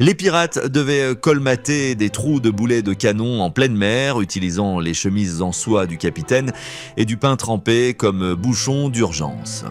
Les pirates devaient colmater des trous de boulets de canon en pleine mer, utilisant les chemises en soie du capitaine et du pain trempé comme bouchon d'urgence.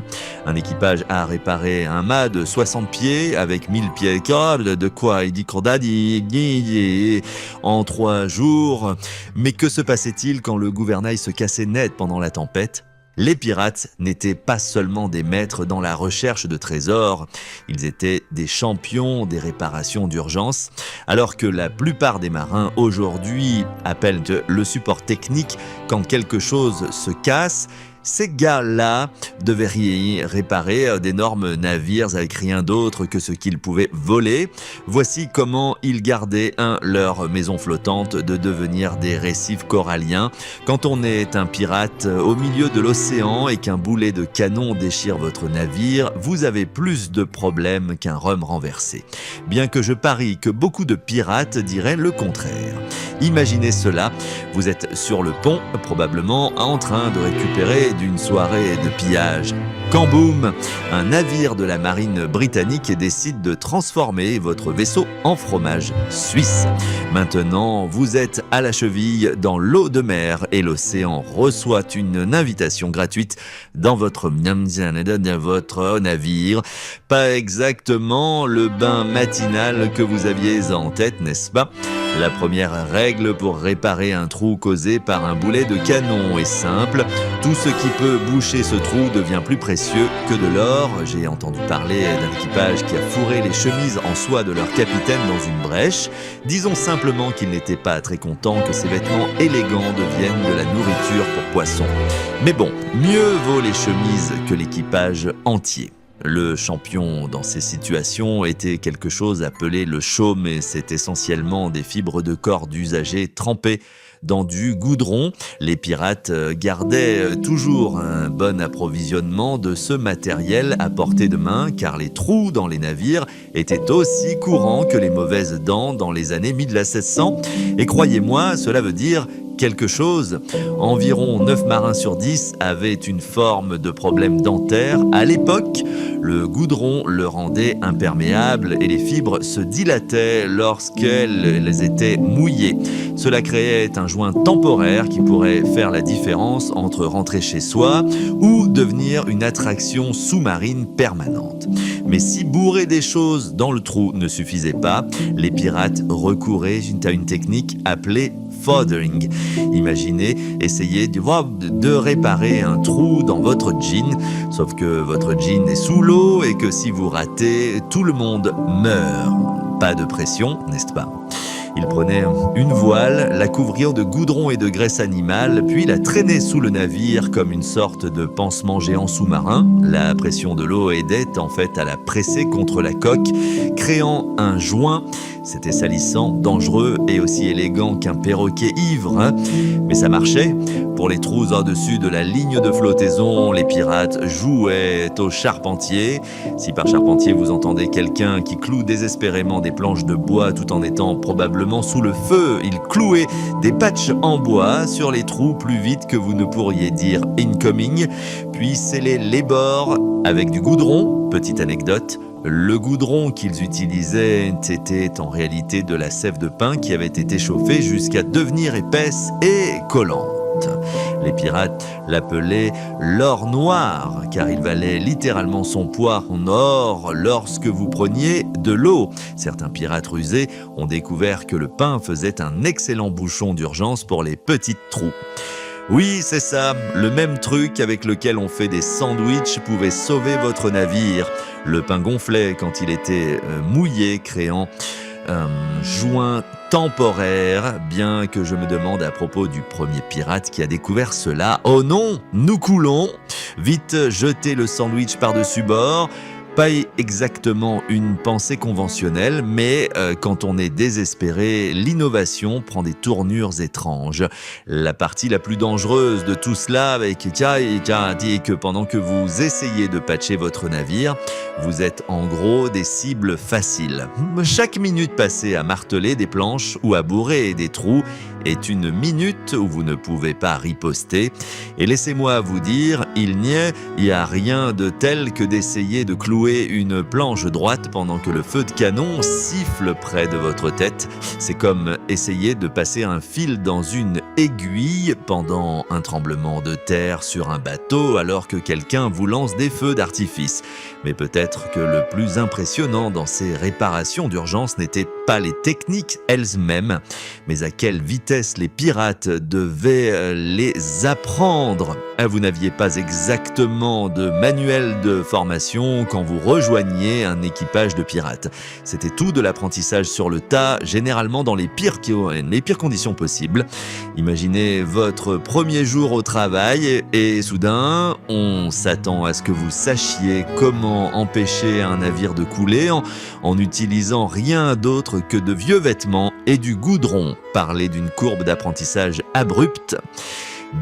Un équipage a réparé un mât de 60 pieds avec 1000 pieds de quoi il dit en 3 jours. Mais que se passait-il quand le gouvernail se cassait net pendant la tempête ? Les pirates n'étaient pas seulement des maîtres dans la recherche de trésors, ils étaient des champions des réparations d'urgence, alors que la plupart des marins aujourd'hui appellent le support technique quand quelque chose se casse. Ces gars-là devaient réparer d'énormes navires avec rien d'autre que ce qu'ils pouvaient voler. Voici comment ils gardaient leur maison flottante de devenir des récifs coralliens. Quand on est un pirate au milieu de l'océan et qu'un boulet de canon déchire votre navire, vous avez plus de problèmes qu'un rhum renversé. Bien que je parie que beaucoup de pirates diraient le contraire. Imaginez cela, vous êtes sur le pont, probablement en train de récupérer d'une soirée de pillage. Quand boum, un navire de la marine britannique décide de transformer votre vaisseau en fromage suisse. Maintenant, vous êtes à la cheville dans l'eau de mer et l'océan reçoit une invitation gratuite dans votre navire. Pas exactement le bain matinal que vous aviez en tête, n'est-ce pas ? La première règle pour réparer un trou causé par un boulet de canon est simple. Tout ce qui peut boucher ce trou devient plus précieux que de l'or. J'ai entendu parler d'un équipage qui a fourré les chemises en soie de leur capitaine dans une brèche. Disons simplement qu'il n'était pas très content que ses vêtements élégants deviennent de la nourriture pour poissons. Mais bon, mieux vaut les chemises que l'équipage entier. Le champion dans ces situations était quelque chose appelé le chaume et c'est essentiellement des fibres de cordes usagées trempées dans du goudron. Les pirates gardaient toujours un bon approvisionnement de ce matériel à portée de main car les trous dans les navires étaient aussi courants que les mauvaises dents dans les années 1600. Et croyez-moi, cela veut dire quelque chose. Environ 9 marins sur 10 avaient une forme de problème dentaire. À l'époque, le goudron le rendait imperméable et les fibres se dilataient lorsqu'elles étaient mouillées. Cela créait un joint temporaire qui pourrait faire la différence entre rentrer chez soi ou devenir une attraction sous-marine permanente. Mais si bourrer des choses dans le trou ne suffisait pas, les pirates recouraient à une technique appelée foddering. Imaginez essayer de réparer un trou dans votre jean, sauf que votre jean est sous l'eau et que si vous ratez, tout le monde meurt. Pas de pression, n'est-ce pas ? Ils prenaient une voile, la couvrirent de goudron et de graisse animale, puis la traînaient sous le navire comme une sorte de pansement géant sous-marin. La pression de l'eau aidait en fait à la presser contre la coque, créant un joint. C'était salissant, dangereux et aussi élégant qu'un perroquet ivre. Mais ça marchait. Pour les trous au-dessus de la ligne de flottaison, les pirates jouaient au charpentier. Si par charpentier vous entendez quelqu'un qui cloue désespérément des planches de bois tout en étant probablement sous le feu, il clouait des patchs en bois sur les trous plus vite que vous ne pourriez dire incoming, puis scellait les bords avec du goudron. Petite anecdote, le goudron qu'ils utilisaient était en réalité de la sève de pin qui avait été chauffée jusqu'à devenir épaisse et collante. Les pirates l'appelaient l'or noir car il valait littéralement son poids en or lorsque vous preniez de l'eau. Certains pirates rusés ont découvert que le pain faisait un excellent bouchon d'urgence pour les petits trous. Oui, c'est ça, le même truc avec lequel on fait des sandwichs pouvait sauver votre navire. Le pain gonflait quand il était mouillé, créant un joint temporaire, bien que je me demande à propos du premier pirate qui a découvert cela. Oh non, nous coulons! Vite, jetez le sandwich par-dessus bord. Pas exactement une pensée conventionnelle, mais quand on est désespéré, l'innovation prend des tournures étranges. La partie la plus dangereuse de tout cela est que pendant que vous essayez de patcher votre navire, vous êtes en gros des cibles faciles. Chaque minute passée à marteler des planches ou à bourrer des trous est une minute où vous ne pouvez pas riposter. Et laissez-moi vous dire, il n'y a rien de tel que d'essayer de clouer clouer une planche droite pendant que le feu de canon siffle près de votre tête. C'est comme essayer de passer un fil dans une aiguille pendant un tremblement de terre sur un bateau alors que quelqu'un vous lance des feux d'artifice. Mais peut-être que le plus impressionnant dans ces réparations d'urgence n'était pas les techniques elles-mêmes, mais à quelle vitesse les pirates devaient les apprendre. Vous n'aviez pas exactement de manuel de formation quand vous rejoigniez un équipage de pirates. C'était tout de l'apprentissage sur le tas, généralement dans les pires conditions possibles. Imaginez votre premier jour au travail et soudain, on s'attend à ce que vous sachiez comment empêcher un navire de couler en n'utilisant rien d'autre que de vieux vêtements et du goudron. Parler d'une courbe d'apprentissage abrupte.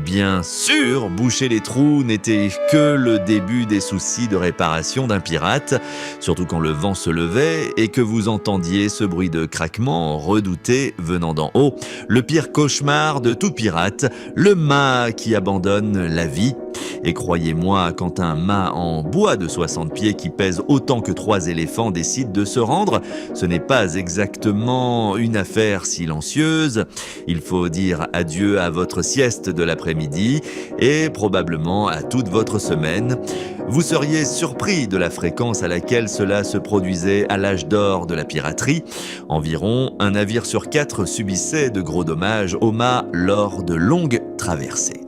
Bien sûr, boucher les trous n'était que le début des soucis de réparation d'un pirate, surtout quand le vent se levait et que vous entendiez ce bruit de craquement redouté venant d'en haut. Le pire cauchemar de tout pirate, le mât qui abandonne la vie. Et croyez-moi, quand un mât en bois de 60 pieds qui pèse autant que 3 éléphants décide de se rendre, ce n'est pas exactement une affaire silencieuse. Il faut dire adieu à votre sieste de l'après-midi et probablement à toute votre semaine. Vous seriez surpris de la fréquence à laquelle cela se produisait à l'âge d'or de la piraterie. Environ un navire sur 4 subissait de gros dommages au mât lors de longues traversées.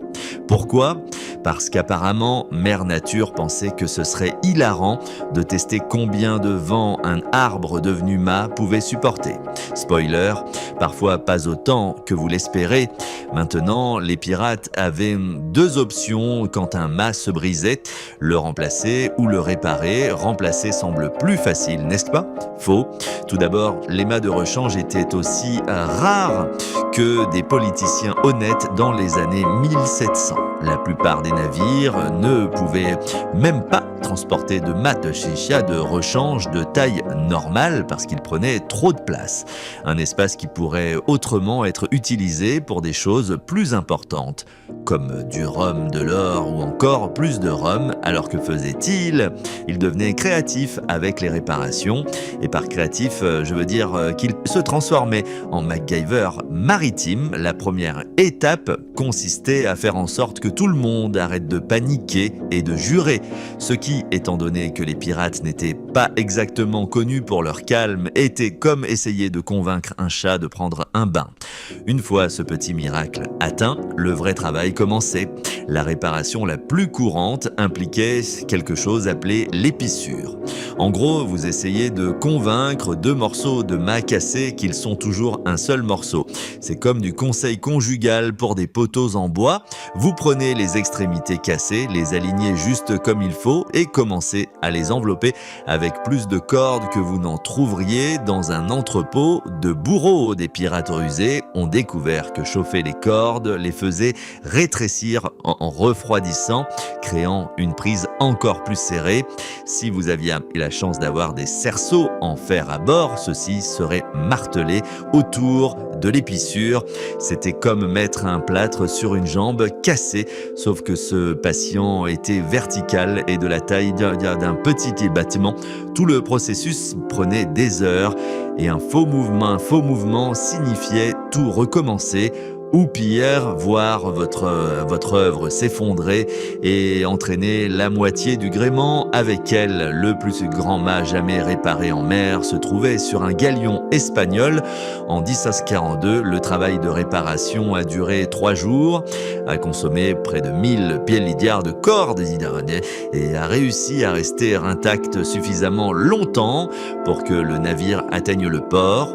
Pourquoi ? Parce qu'apparemment, Mère Nature pensait que ce serait hilarant de tester combien de vent un arbre devenu mât pouvait supporter. Spoiler, parfois pas autant que vous l'espérez. Maintenant, les pirates avaient 2 options quand un mât se brisait, le remplacer ou le réparer. Remplacer semble plus facile, n'est-ce pas ? Faux. Tout d'abord, les mâts de rechange étaient aussi rares que des politiciens honnêtes dans les années 1700. La plupart des navires ne pouvaient même pas transporter de mâts de chicha de rechange de taille normale parce qu'ils prenaient trop de place. Un espace qui pourrait autrement être utilisé pour des choses plus importantes, comme du rhum, de l'or ou encore plus de rhum. Alors que faisait-il ? Il devenait créatif avec les réparations. Et par créatif, je veux dire qu'il se transformait en MacGyver maritime. La première étape consistait à faire en sorte que tout le monde arrête de paniquer et de jurer. Ce qui, étant donné que les pirates n'étaient pas exactement connus pour leur calme, était comme essayer de convaincre un chat de prendre un bain. Une fois ce petit miracle atteint, le vrai travail commençait. La réparation la plus courante impliquait quelque chose appelé l'épissure. En gros, vous essayez de convaincre 2 morceaux de mât cassés qu'ils sont toujours un seul morceau. C'est comme du conseil conjugal pour des poteaux en bois. Vous prenez les extrémités cassées, les alignez juste comme il faut et commencez à les envelopper avec plus de cordes que vous n'en trouveriez dans un entrepôt de bourreaux. Des pirates rusés ont découvert que chauffer les cordes les faisait rétrécir en refroidissant, créant une prise encore plus serrée. Si vous aviez la chance d'avoir des cerceaux en fer à bord, ceux-ci seraient martelés autour de l'épissure. C'était comme mettre un plâtre sur une jambe cassée, sauf que ce patient était vertical et de la taille d'un petit bâtiment. Tout le processus prenait des heures et un faux mouvement signifiait tout recommencer. Ou pire, voir votre œuvre s'effondrer et entraîner la moitié du gréement avec elle. Le plus grand mât jamais réparé en mer se trouvait sur un galion espagnol. En 1642, le travail de réparation a duré 3 jours, a consommé près de 1000 pieds de cordes et a réussi à rester intact suffisamment longtemps pour que le navire atteigne le port.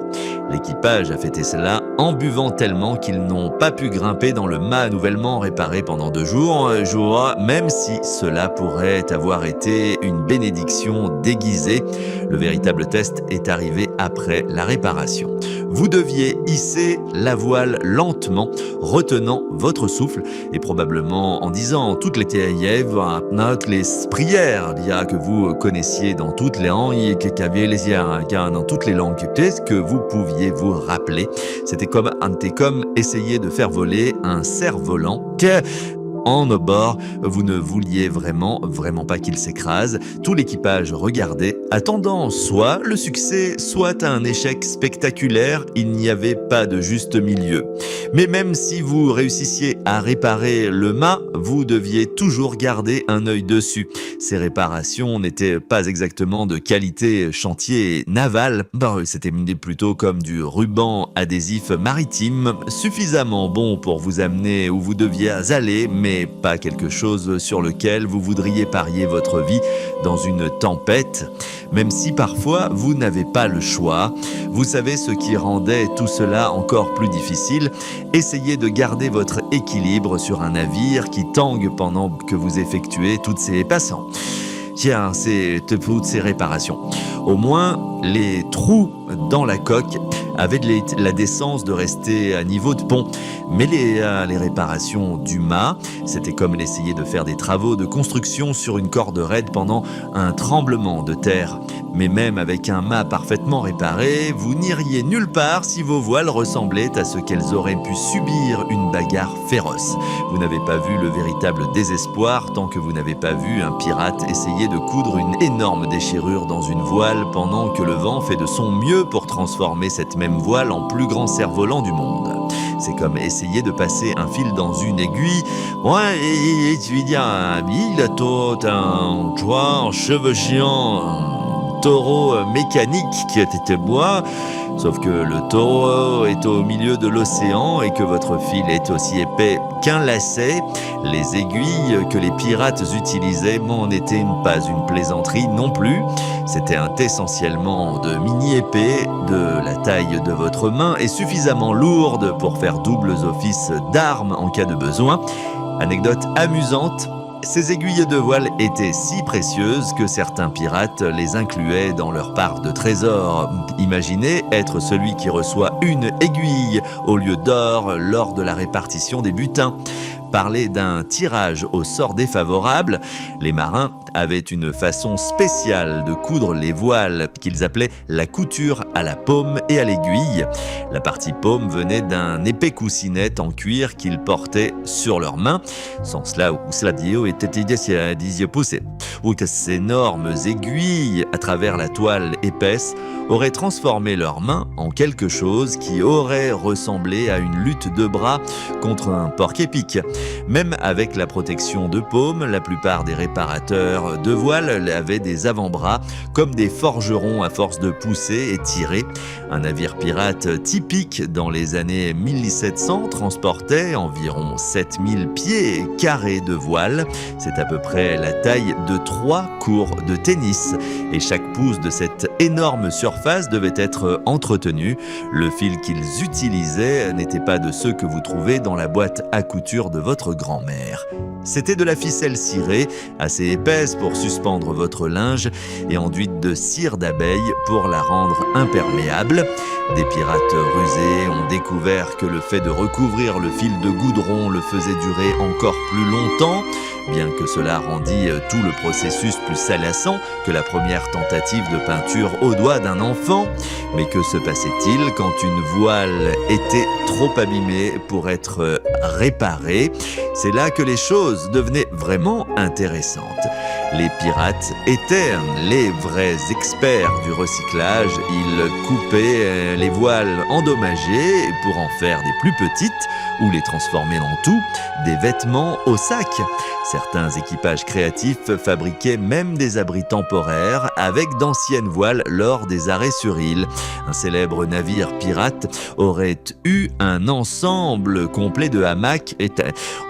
L'équipage a fêté cela en buvant tellement qu'ils n'ont pas pu grimper dans le mât nouvellement réparé pendant 2 jours, même si cela pourrait avoir été une bénédiction déguisée. Le véritable test est arrivé après la réparation. Vous deviez hisser la voile lentement, retenant votre souffle et probablement en disant toutes les prières que vous connaissiez dans toutes les langues, dans toutes les langues que vous pouviez vous rappeler. C'était comme essayer de faire voler un cerf-volant. en bord. Vous ne vouliez vraiment pas qu'il s'écrase. Tout l'équipage regardait, attendant soit le succès, soit un échec spectaculaire. Il n'y avait pas de juste milieu. Mais même si vous réussissiez à réparer le mât, vous deviez toujours garder un œil dessus. Ces réparations n'étaient pas exactement de qualité chantier naval. C'était plutôt comme du ruban adhésif maritime, suffisamment bon pour vous amener où vous deviez aller, mais pas quelque chose sur lequel vous voudriez parier votre vie dans une tempête, même si parfois vous n'avez pas le choix. Vous savez ce qui rendait tout cela encore plus difficile? Essayez de garder votre équilibre sur un navire qui tangue pendant que vous effectuez toutes ces passants. Tiens, c'est toutes ces réparations. Au moins, les trous dans la coque avaient la décence de rester à niveau de pont. Mais les réparations du mât, c'était comme essayer de faire des travaux de construction sur une corde raide pendant un tremblement de terre. Mais même avec un mât parfaitement réparé, vous n'iriez nulle part si vos voiles ressemblaient à ce qu'elles auraient pu subir une bagarre féroce. Vous n'avez pas vu le véritable désespoir tant que vous n'avez pas vu un pirate essayer de coudre une énorme déchirure dans une voile pendant que le vent fait de son mieux pour transformer cette même voile en plus grand cerf-volant du monde. C'est comme essayer de passer un fil dans une aiguille. Ouais, et tu dis un bille, un chevauchant taureau mécanique qui était bois, sauf que le taureau est au milieu de l'océan et que votre fil est aussi épais qu'un lacet. Les aiguilles que les pirates utilisaient n'étaient pas une plaisanterie non plus. C'était essentiellement de mini-épées de la taille de votre main et suffisamment lourdes pour faire doubles offices d'armes en cas de besoin. Anecdote amusante, ces aiguilles de voile étaient si précieuses que certains pirates les incluaient dans leur part de trésor. Imaginez être celui qui reçoit une aiguille au lieu d'or lors de la répartition des butins. Parler d'un tirage au sort défavorable, les marins avaient une façon spéciale de coudre les voiles qu'ils appelaient la couture à la paume et à l'aiguille. La partie paume venait d'un épais coussinet en cuir qu'ils portaient sur leurs mains. Sans cela, ces énormes aiguilles à travers la toile épaisse auraient transformé leurs mains en quelque chose qui aurait ressemblé à une lutte de bras contre un porc-épic. Même avec la protection de paume, la plupart des réparateurs de voiles avaient des avant-bras comme des forgerons à force de pousser et tirer. Un navire pirate typique dans les années 1700 transportait environ 7000 pieds carrés de voile. C'est à peu près la taille de 3 courts de tennis. Et chaque pouce de cette énorme surface devait être entretenu. Le fil qu'ils utilisaient n'était pas de ceux que vous trouvez dans la boîte à couture de votre grand-mère. C'était de la ficelle cirée, assez épaisse pour suspendre votre linge et enduite de cire d'abeille pour la rendre imperméable. Des pirates rusés ont découvert que le fait de recouvrir le fil de goudron le faisait durer encore plus longtemps, bien que cela rendit tout le processus plus salaçant que la première tentative de peinture au doigt d'un enfant. Mais que se passait-il quand une voile était trop abîmée pour être réparée? C'est là que les choses devenaient vraiment intéressantes. Les pirates étaient les vrais experts du recyclage. Ils coupaient les voiles endommagées pour en faire des plus petites ou les transformer en tout des vêtements au sac. Certains équipages créatifs fabriquaient même des abris temporaires avec d'anciennes voiles lors des arrêts sur île. Un célèbre navire pirate aurait eu un ensemble complet de hamacs et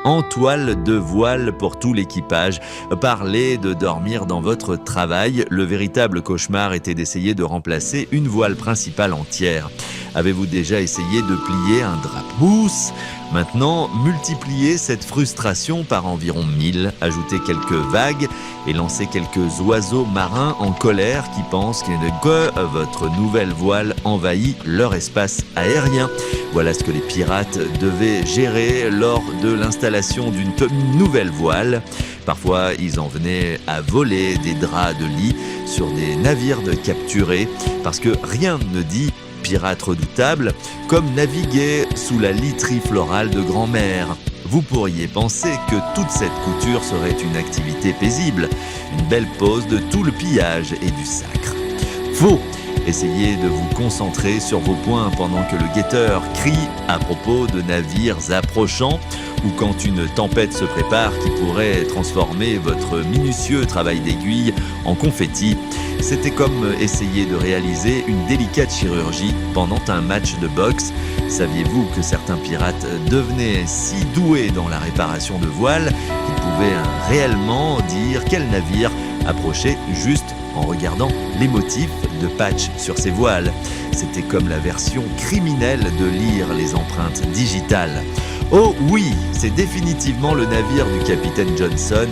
en toile de voile pour tout l'équipage. Parler de dormir dans votre travail, le véritable cauchemar était d'essayer de remplacer une voile principale entière. Avez-vous déjà essayé de plier un drap mousse? Maintenant, multipliez cette frustration par environ 1000, ajoutez quelques vagues et lancez quelques oiseaux marins en colère qui pensent que votre nouvelle voile envahit leur espace aérien. Voilà ce que les pirates devaient gérer lors de l'installation d'une nouvelle voile. Parfois, ils en venaient à voler des draps de lit sur des navires de capturés parce que rien ne dit pirate redoutable, comme naviguer sous la literie florale de grand-mère. Vous pourriez penser que toute cette couture serait une activité paisible, une belle pause de tout le pillage et du sacre. Faux! Essayez de vous concentrer sur vos points pendant que le guetteur crie à propos de navires approchant ou quand une tempête se prépare qui pourrait transformer votre minutieux travail d'aiguille en confetti. C'était comme essayer de réaliser une délicate chirurgie pendant un match de boxe. Saviez-vous que certains pirates devenaient si doués dans la réparation de voiles qu'ils pouvaient réellement dire quel navire approchait juste en regardant les motifs de patch sur ses voiles? C'était comme la version criminelle de lire les empreintes digitales. Oh oui, c'est définitivement le navire du capitaine Johnson.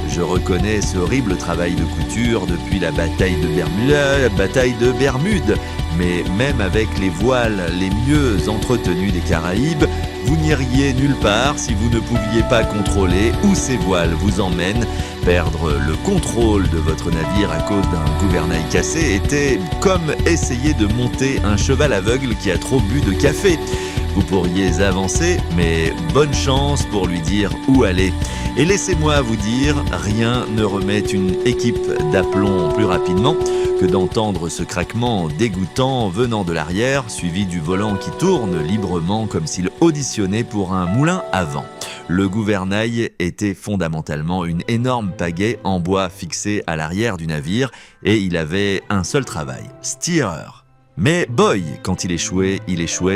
Je reconnais ce horrible travail de couture depuis la bataille de Bermude. Mais même avec les voiles les mieux entretenues des Caraïbes, vous n'iriez nulle part si vous ne pouviez pas contrôler où ces voiles vous emmènent. Perdre le contrôle de votre navire à cause d'un gouvernail cassé était comme essayer de monter un cheval aveugle qui a trop bu de café. Vous pourriez avancer, mais bonne chance pour lui dire où aller. Et laissez-moi vous dire, rien ne remet une équipe d'aplomb plus rapidement que d'entendre ce craquement dégoûtant venant de l'arrière, suivi du volant qui tourne librement comme s'il auditionnait pour un moulin à vent. Le gouvernail était fondamentalement une énorme pagaie en bois fixée à l'arrière du navire et il avait un seul travail, steerer. Mais boy, quand il échouait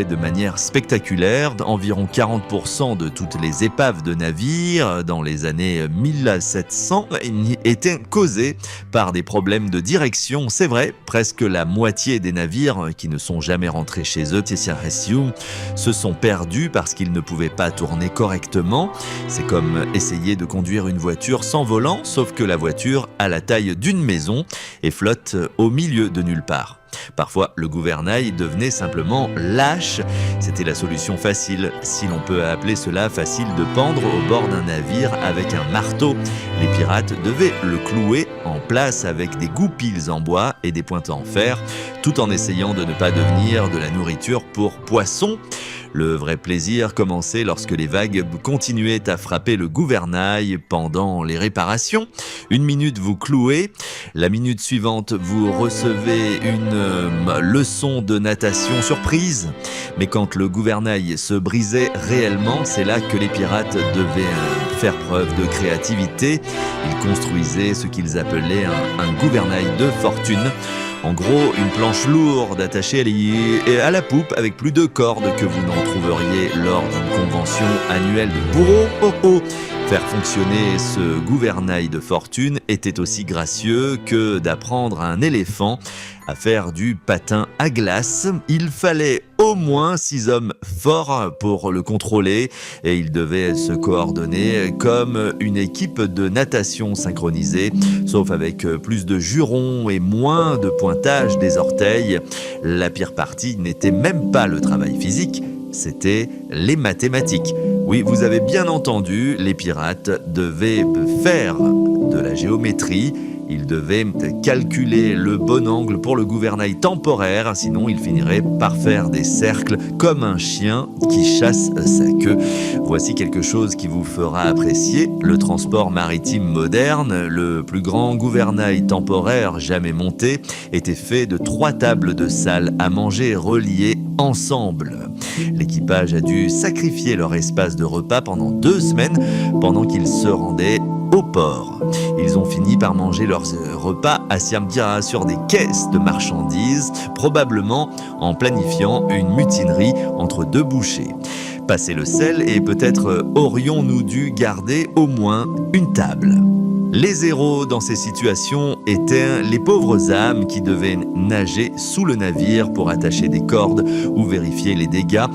de manière spectaculaire. Environ 40% de toutes les épaves de navires dans les années 1700 étaient causées par des problèmes de direction. C'est vrai, presque la moitié des navires qui ne sont jamais rentrés chez eux se sont perdus parce qu'ils ne pouvaient pas tourner correctement. C'est comme essayer de conduire une voiture sans volant, sauf que la voiture a la taille d'une maison et flotte au milieu de nulle part. Parfois, le gouvernail devenait simplement lâche. C'était la solution facile, si l'on peut appeler cela facile, de pendre au bord d'un navire avec un marteau. Les pirates devaient le clouer en place avec des goupilles en bois et des pointes en fer, tout en essayant de ne pas devenir de la nourriture pour poissons. Le vrai plaisir commençait lorsque les vagues continuaient à frapper le gouvernail pendant les réparations. Une minute vous clouez, la minute suivante vous recevez une leçon de natation surprise. Mais quand le gouvernail se brisait réellement, c'est là que les pirates devaient faire preuve de créativité. Ils construisaient ce qu'ils appelaient un gouvernail de fortune. En gros, une planche lourde attachée à la poupe avec plus de cordes que vous n'en trouveriez lors d'une convention annuelle de bourreaux. Faire fonctionner ce gouvernail de fortune était aussi gracieux que d'apprendre à un éléphant à faire du patin à glace. Il fallait au moins 6 hommes forts pour le contrôler et ils devaient se coordonner comme une équipe de natation synchronisée, sauf avec plus de jurons et moins de pointage des orteils. La pire partie n'était même pas le travail physique, c'était les mathématiques. Oui, vous avez bien entendu, les pirates devaient faire de la géométrie. Ils devaient calculer le bon angle pour le gouvernail temporaire, sinon ils finiraient par faire des cercles comme un chien qui chasse sa queue. Voici quelque chose qui vous fera apprécier le transport maritime moderne. Le plus grand gouvernail temporaire jamais monté était fait de 3 tables de salle à manger reliées ensemble. L'équipage a dû sacrifier leur espace de repas pendant 2 semaines pendant qu'ils se rendaient au port. Ils ont fini par manger leurs repas assis sur des caisses de marchandises, probablement en planifiant une mutinerie entre 2 bouchers. Passé le sel et peut-être aurions-nous dû garder au moins une table. Les héros dans ces situations étaient les pauvres âmes qui devaient nager sous le navire pour attacher des cordes ou vérifier les dégâts.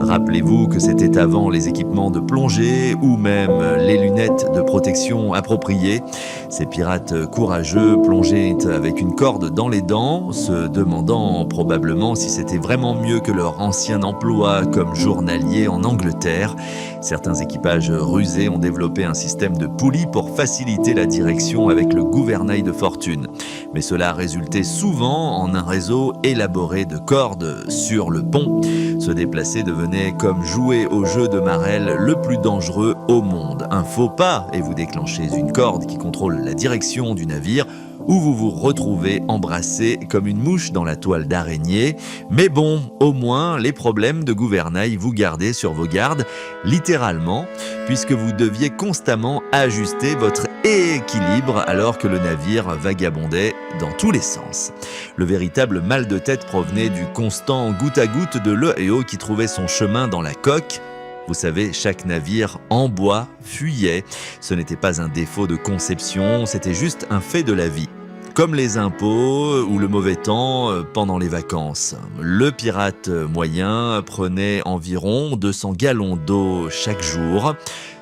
Rappelez-vous que c'était avant les équipements de plongée ou même les lunettes de protection appropriées. Ces pirates courageux plongeaient avec une corde dans les dents, se demandant probablement si c'était vraiment mieux que leur ancien emploi comme journalier en Angleterre. Certains équipages rusés ont développé un système de poulies pour faciliter la direction avec le gouvernail de fortune. mais cela résultait souvent en un réseau élaboré de cordes sur le pont. Se déplacer devenait comme jouer au jeu de marelle le plus dangereux au monde. Un faux pas et vous déclenchez une corde qui contrôle la direction du navire, où vous vous retrouvez embrassé comme une mouche dans la toile d'araignée. Mais bon, au moins, les problèmes de gouvernail vous gardaient sur vos gardes, littéralement, puisque vous deviez constamment ajuster votre équilibre alors que le navire vagabondait dans tous les sens. Le véritable mal de tête provenait du constant goutte à goutte de l'eau qui trouvait son chemin dans la coque. Vous savez, chaque navire en bois fuyait. Ce n'était pas un défaut de conception, c'était juste un fait de la vie. Comme les impôts ou le mauvais temps pendant les vacances. Le pirate moyen prenait environ 200 gallons d'eau chaque jour,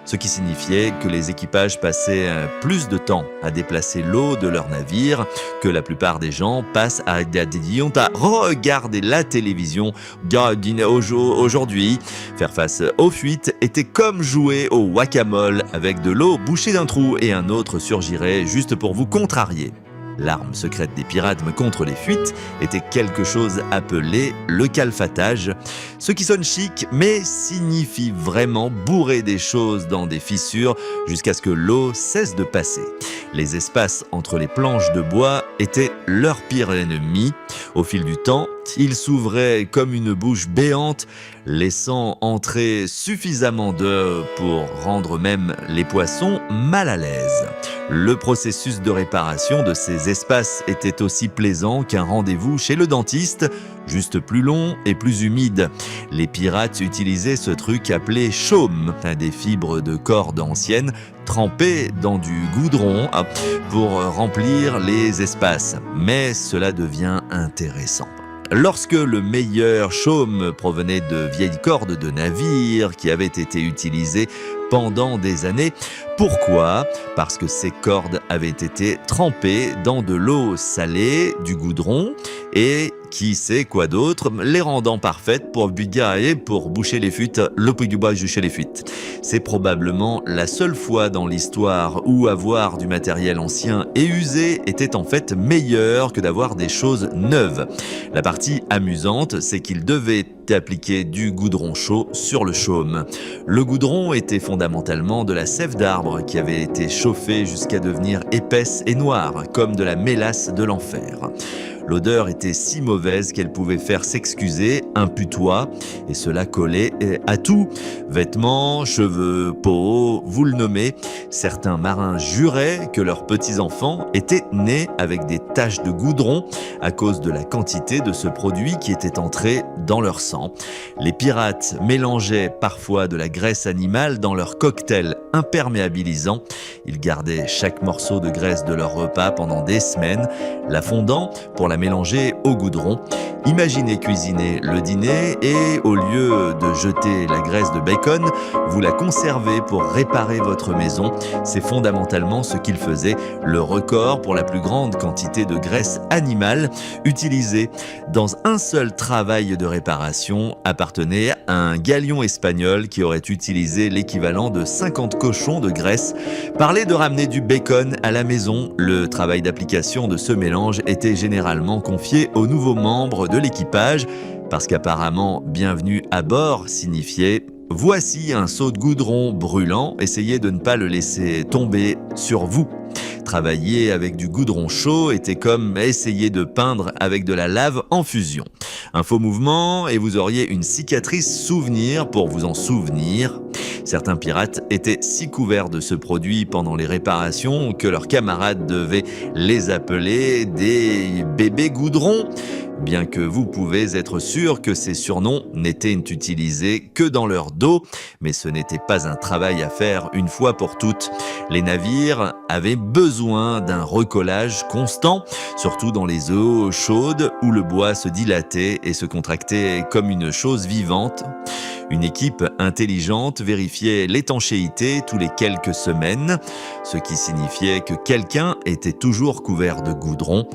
ce qui signifiait que les équipages passaient plus de temps à déplacer l'eau de leur navire que la plupart des gens passent à regarder la télévision aujourd'hui. Faire face aux fuites était comme jouer au whack-a-mole avec de l'eau bouchée d'un trou et un autre surgirait juste pour vous contrarier. L'arme secrète des pirates contre les fuites était quelque chose appelé le calfatage, ce qui sonne chic mais signifie vraiment bourrer des choses dans des fissures jusqu'à ce que l'eau cesse de passer. Les espaces entre les planches de bois étaient leur pire ennemi. Au fil du temps, ils s'ouvraient comme une bouche béante, laissant entrer suffisamment d'eau pour rendre même les poissons mal à l'aise. Le processus de réparation de ces espaces était aussi plaisant qu'un rendez-vous chez le dentiste, juste plus long et plus humide. Les pirates utilisaient ce truc appelé chaume, des fibres de corde anciennes trempées dans du goudron pour remplir les espaces. Mais cela devient intéressant. Lorsque le meilleur chaume provenait de vieilles cordes de navires qui avaient été utilisées pendant des années. Pourquoi ? Parce que ces cordes avaient été trempées dans de l'eau salée, du goudron et qui sait quoi d'autre, les rendant parfaites pour boucher les fuites, boucher les fuites. C'est probablement la seule fois dans l'histoire où avoir du matériel ancien et usé était en fait meilleur que d'avoir des choses neuves. La partie amusante, c'est qu'il devait appliquer du goudron chaud sur le chaume. Le goudron était fondamentalement de la sève d'arbre qui avait été chauffée jusqu'à devenir épaisse et noire, comme de la mélasse de l'enfer. L'odeur était si mauvaise qu'elle pouvait faire s'excuser un putois, et cela collait à tout. Vêtements, cheveux, peau, vous le nommez. Certains marins juraient que leurs petits-enfants étaient nés avec des taches de goudron à cause de la quantité de ce produit qui était entré dans leur sang. Les pirates mélangeaient parfois de la graisse animale dans leur cocktail imperméabilisant. Ils gardaient chaque morceau de graisse de leur repas pendant des semaines, la fondant pour la mélanger au goudron. Imaginez cuisiner le dîner et au lieu de jeter la graisse de bacon, vous la conservez pour réparer votre maison. C'est fondamentalement ce qu'ils faisaient, le record pour la plus grande quantité de graisse animale utilisée dans un seul travail de réparation appartenait à un galion espagnol qui aurait utilisé l'équivalent de 50 cochons de graisse. Parler de ramener du bacon à la maison, le travail d'application de ce mélange était généralement confié aux nouveaux membres de l'équipage, parce qu'apparemment bienvenue à bord signifiait voici un seau de goudron brûlant, essayez de ne pas le laisser tomber sur vous. Travailler avec du goudron chaud était comme essayer de peindre avec de la lave en fusion. Un faux mouvement et vous auriez une cicatrice souvenir pour vous en souvenir. Certains pirates étaient si couverts de ce produit pendant les réparations que leurs camarades devaient les appeler des bébés goudrons. Bien que vous pouvez être sûr que ces surnoms n'étaient utilisés que dans leur dos, mais ce n'était pas un travail à faire une fois pour toutes. Les navires avaient besoin d'un recollage constant, surtout dans les eaux chaudes où le bois se dilatait et se contractait comme une chose vivante. Une équipe intelligente vérifiait l'étanchéité tous les quelques semaines, ce qui signifiait que quelqu'un était toujours couvert de goudron.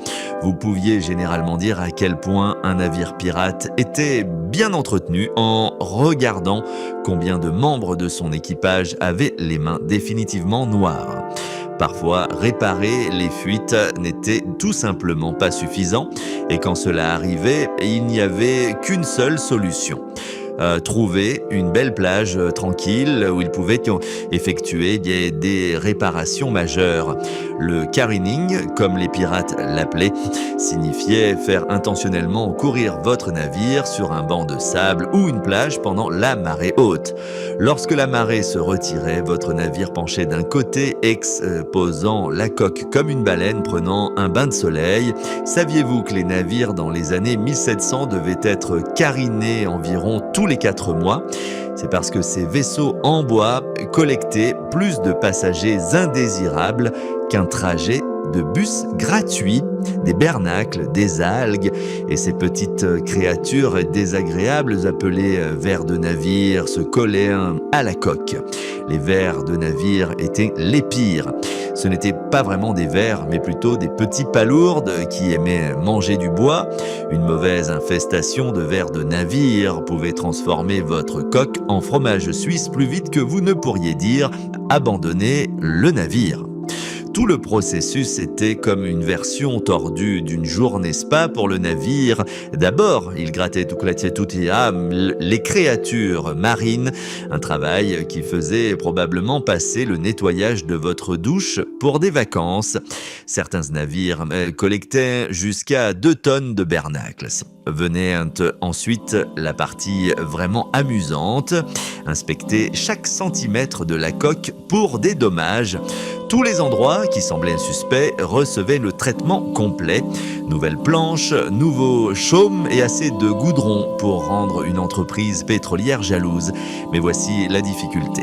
Vous pouviez généralement dire à quel point un navire pirate était bien entretenu en regardant combien de membres de son équipage avaient les mains définitivement noires. Parfois, réparer les fuites n'était tout simplement pas suffisant et quand cela arrivait, il n'y avait qu'une seule solution. Trouver une belle plage tranquille où ils pouvaient effectuer des réparations majeures. Le careening, comme les pirates l'appelaient, signifiait faire intentionnellement courir votre navire sur un banc de sable ou une plage pendant la marée haute. Lorsque la marée se retirait, votre navire penchait d'un côté, exposant la coque comme une baleine prenant un bain de soleil. Saviez-vous que les navires dans les années 1700 devaient être careenés environ tous les 4 mois? C'est parce que ces vaisseaux en bois collectaient plus de passagers indésirables qu'un trajet de bus gratuit, des bernacles, des algues et ces petites créatures désagréables appelées vers de navire se collaient à la coque. Les vers de navire étaient les pires. Ce n'étaient pas vraiment des vers, mais plutôt des petits palourdes qui aimaient manger du bois. Une mauvaise infestation de vers de navire pouvait transformer votre coque en fromage suisse plus vite que vous ne pourriez dire « abandonner le navire ». Tout le processus était comme une version tordue d'une journée spa pour le navire. D'abord, il grattait tout les créatures marines, un travail qui faisait probablement passer le nettoyage de votre douche pour des vacances. Certains navires collectaient jusqu'à 2 tonnes de bernacles. Venait ensuite la partie vraiment amusante, inspecter chaque centimètre de la coque pour des dommages. Tous les endroits qui semblaient suspects recevaient le traitement complet. Nouvelles planches, nouveaux chaumes et assez de goudron pour rendre une entreprise pétrolière jalouse. Mais voici la difficulté.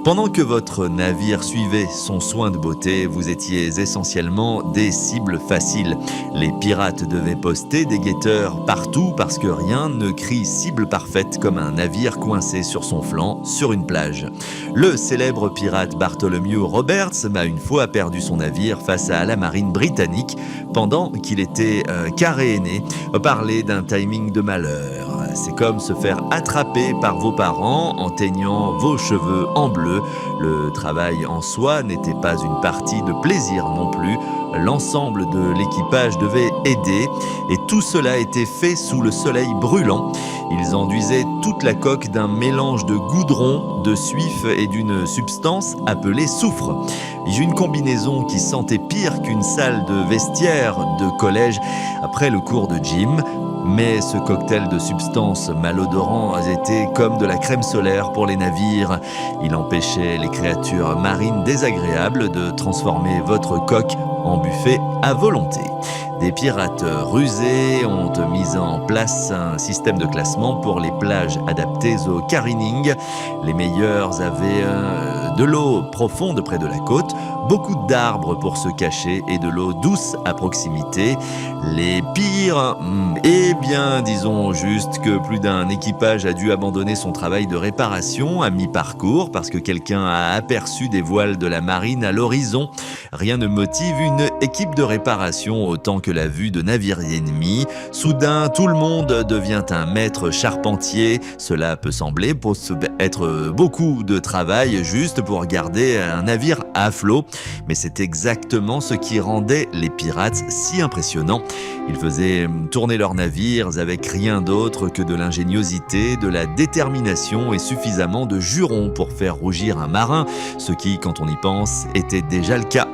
Pendant que votre navire suivait son soin de beauté, vous étiez essentiellement des cibles faciles. Les pirates devaient poster des guetteurs partout parce que rien ne crie cible parfaite comme un navire coincé sur son flanc sur une plage. Le célèbre pirate Bartholomew Roberts a une fois perdu son navire face à la marine britannique pendant qu'il était caréné. Parler d'un timing de malheur. C'est comme se faire attraper par vos parents en teignant vos cheveux en bleu. Le travail en soi n'était pas une partie de plaisir non plus. L'ensemble de l'équipage devait aider et tout cela était fait sous le soleil brûlant. Ils enduisaient toute la coque d'un mélange de goudron, de suif et d'une substance appelée soufre. Une combinaison qui sentait pire qu'une salle de vestiaire de collège après le cours de gym. Mais ce cocktail de substances malodorantes était comme de la crème solaire pour les navires. Il empêchait les créatures marines désagréables de transformer votre coque en buffet à volonté. Des pirates rusés ont mis en place un système de classement pour les plages adaptées au careening. Les meilleurs avaient de l'eau profonde près de la côte, beaucoup d'arbres pour se cacher et de l'eau douce à proximité. Les pires, eh bien, disons juste que plus d'un équipage a dû abandonner son travail de réparation à mi-parcours parce que quelqu'un a aperçu des voiles de la marine à l'horizon. Rien ne motive une équipe de réparation autant que la vue de navires ennemis. Soudain, tout le monde devient un maître charpentier. Cela peut sembler être beaucoup de travail juste pour garder un navire à flot, mais c'est exactement ce qui rendait les pirates si impressionnants. Ils faisaient tourner leurs navires avec rien d'autre que de l'ingéniosité, de la détermination et suffisamment de jurons pour faire rougir un marin, ce qui, quand on y pense, était déjà le cas.